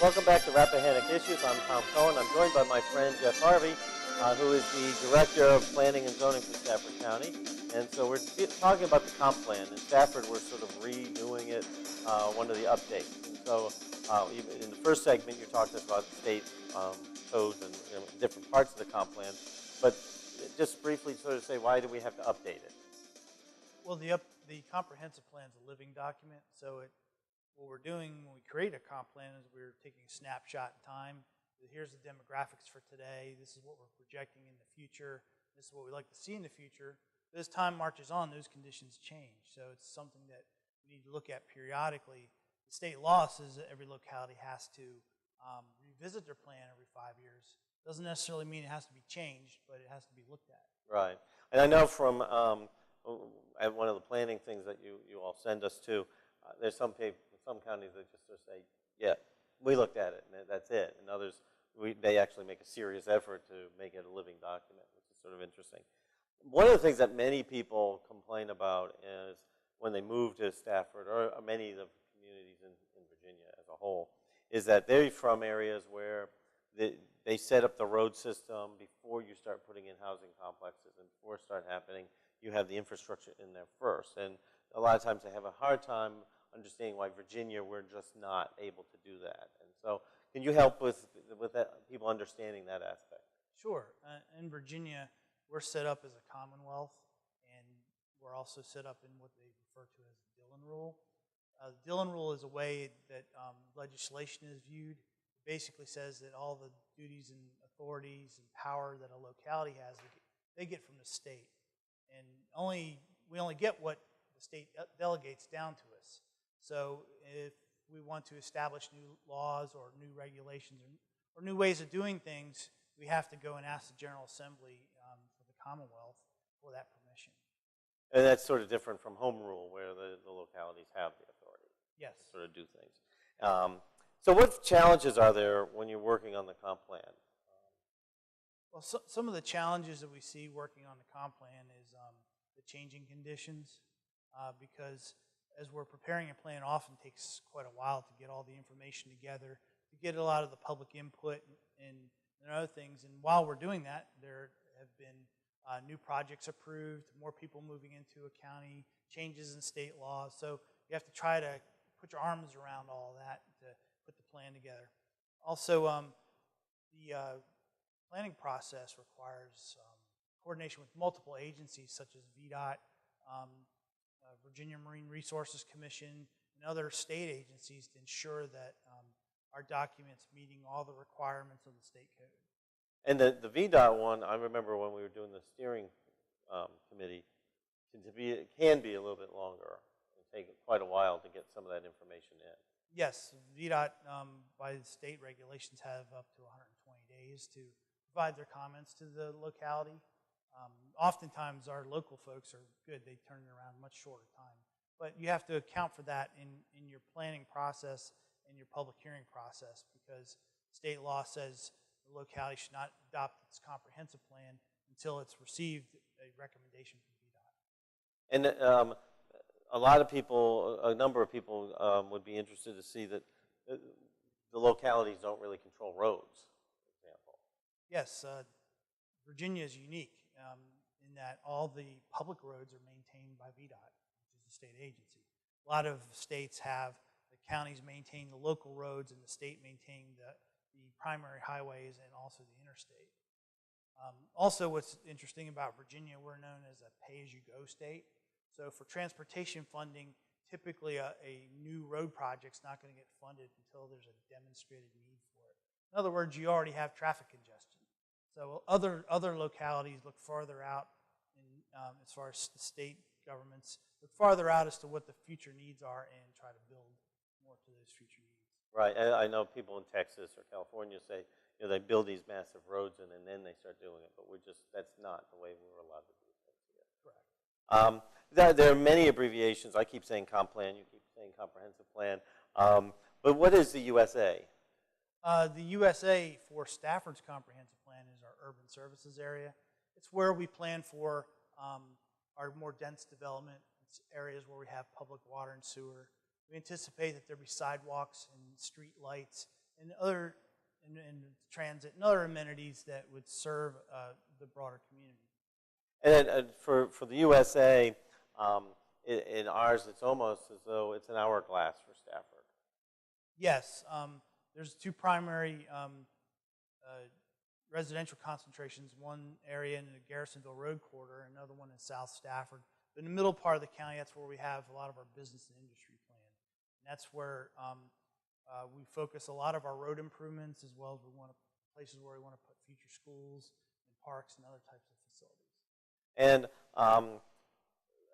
Welcome back to Rappahannock Issues. I'm Tom Cohen. I'm joined by my friend Jeff Harvey, who is the Director of Planning and Zoning for Stafford County. And so we're talking about the comp plan. In Stafford, we're sort of redoing it, one of the updates. And so in the first segment, you talked about state codes and different parts of the comp plan. But just briefly sort of say, why do we have to update it? Well, the comprehensive plan is a living document, so what we're doing when we create a comp plan is we're taking a snapshot in time. Here's the demographics for today. This is what we're projecting in the future. This is what we'd like to see in the future. But as time marches on, those conditions change. So it's something that we need to look at periodically. The state law says that every locality has to revisit their plan every 5 years. Doesn't necessarily mean it has to be changed, but it has to be looked at. Right. And I know from at one of the planning things that you all send us to, there's some counties that just sort of say, yeah, we looked at it and that's it. And others, they actually make a serious effort to make it a living document, which is sort of interesting. One of the things that many people complain about is when they move to Stafford, or many of the communities in Virginia as a whole, is that they're from areas where they set up the road system before you start putting in housing complexes, and before it starts happening, you have the infrastructure in there first. And a lot of times they have a hard time understanding why Virginia, we're just not able to do that. And so can you help with that, people understanding that aspect? Sure. In Virginia, we're set up as a commonwealth, and we're also set up in what they refer to as the Dillon Rule. The Dillon Rule is a way that legislation is viewed. It basically says that all the duties and authorities and power that a locality has, they get from the state. And we only get what the state delegates down to us. So if we want to establish new laws or new regulations or new ways of doing things, we have to go and ask the General Assembly for the Commonwealth for that permission. And that's sort of different from home rule, where the localities have the authority to sort of do things. So what challenges are there when you're working on the comp plan? Well, some of the challenges that we see working on the comp plan is the changing conditions, because as we're preparing a plan, it often takes quite a while to get all the information together, to get a lot of the public input and other things. And while we're doing that, there have been new projects approved, more people moving into a county, changes in state laws. So you have to try to put your arms around all that to put the plan together. Also, the planning process requires coordination with multiple agencies such as VDOT, Virginia Marine Resources Commission, and other state agencies to ensure that our document's meeting all the requirements of the state code. And the VDOT one, I remember when we were doing the steering committee, can be a little bit longer. It take quite a while to get some of that information in. Yes, VDOT, by the state regulations, have up to 120 days to provide their comments to the locality. Oftentimes, our local folks are good. They turn it around in much shorter time. But you have to account for that in your planning process and your public hearing process, because state law says the locality should not adopt its comprehensive plan until it's received a recommendation from VDOT. And a lot of people, a number of people would be interested to see that the localities don't really control roads, for example. Yes, Virginia is unique in that all the public roads are maintained by VDOT, which is a state agency. A lot of states have the counties maintain the local roads and the state maintain the primary highways and also the interstate. Also, what's interesting about Virginia, we're known as a pay-as-you-go state. So for transportation funding, typically a new road project's not going to get funded until there's a demonstrated need for it. In other words, you already have traffic congestion. So other localities look farther out, as far as the state governments, look farther out as to what the future needs are and try to build more to those future needs. Right. I know people in Texas or California say, they build these massive roads and then they start doing it, but that's not the way we're allowed to do things here. Correct. There are many abbreviations. I keep saying comp plan, you keep saying comprehensive plan. But what is the USA? The USA for Stafford's comprehensive plan is our urban services area. It's where we plan for our more dense development. It's areas where we have public water and sewer. We anticipate that there'll be sidewalks and street lights and other and transit and other amenities that would serve the broader community. And then for the USA, in ours, it's almost as though it's an hourglass for Stafford. Yes, there's two primary residential concentrations, one area in the Garrisonville Road corridor, another one in South Stafford. But in the middle part of the county, that's where we have a lot of our business and industry plan. And that's where we focus a lot of our road improvements, as well as we want places where we want to put future schools and parks and other types of facilities. And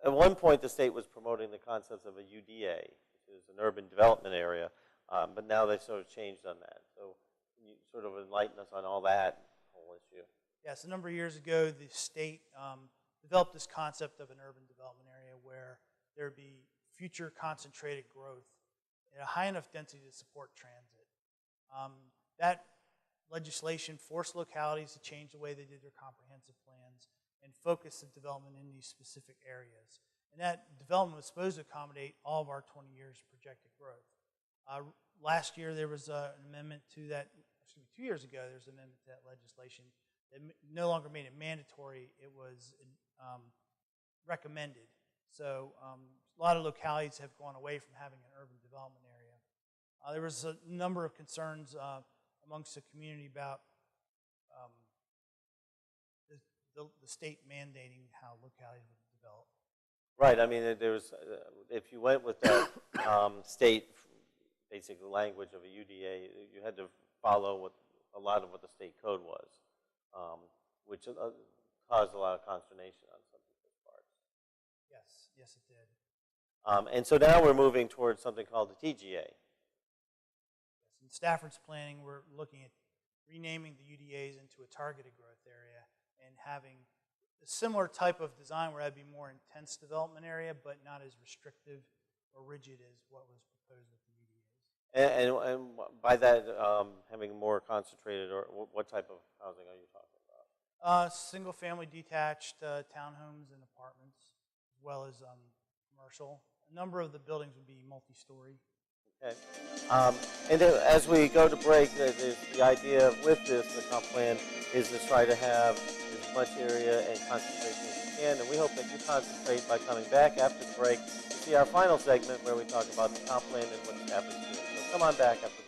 at one point, the state was promoting the concept of a UDA, which is an urban development area, but now they've sort of changed on that. So can you sort of enlighten us on all that whole issue? Yes, a number of years ago, the state developed this concept of an urban development area where there would be future concentrated growth at a high enough density to support transit. That legislation forced localities to change the way they did their comprehensive plans and focus the development in these specific areas. And that development was supposed to accommodate all of our 20 years projected growth. Last year there was an amendment to that, 2 years ago there was an amendment to that legislation that no longer made it mandatory, it was recommended. So a lot of localities have gone away from having an urban development area. There was a number of concerns amongst the community about the state mandating how localities would develop. Right. I mean, there's if you went with that state basic language of a UDA, you had to follow a lot of what the state code was, which caused a lot of consternation on some people's parts. Yes, it did. And so now we're moving towards something called the TGA. Yes, in Stafford's planning, we're looking at renaming the UDAs into a targeted growth area and having a similar type of design where that'd be more intense development area, but not as restrictive or rigid as what was proposed with the UDAs. And by that, having more concentrated, or what type of housing are you talking about? Single-family detached townhomes and apartments, as well as commercial. A number of the buildings would be multi-story. Okay. And then as we go to break, the idea with the comp plan is to try to have as much area and concentration as you can. And we hope that you concentrate by coming back after the break to see our final segment where we talk about the comp plan and what's happened to it. So come on back after the break.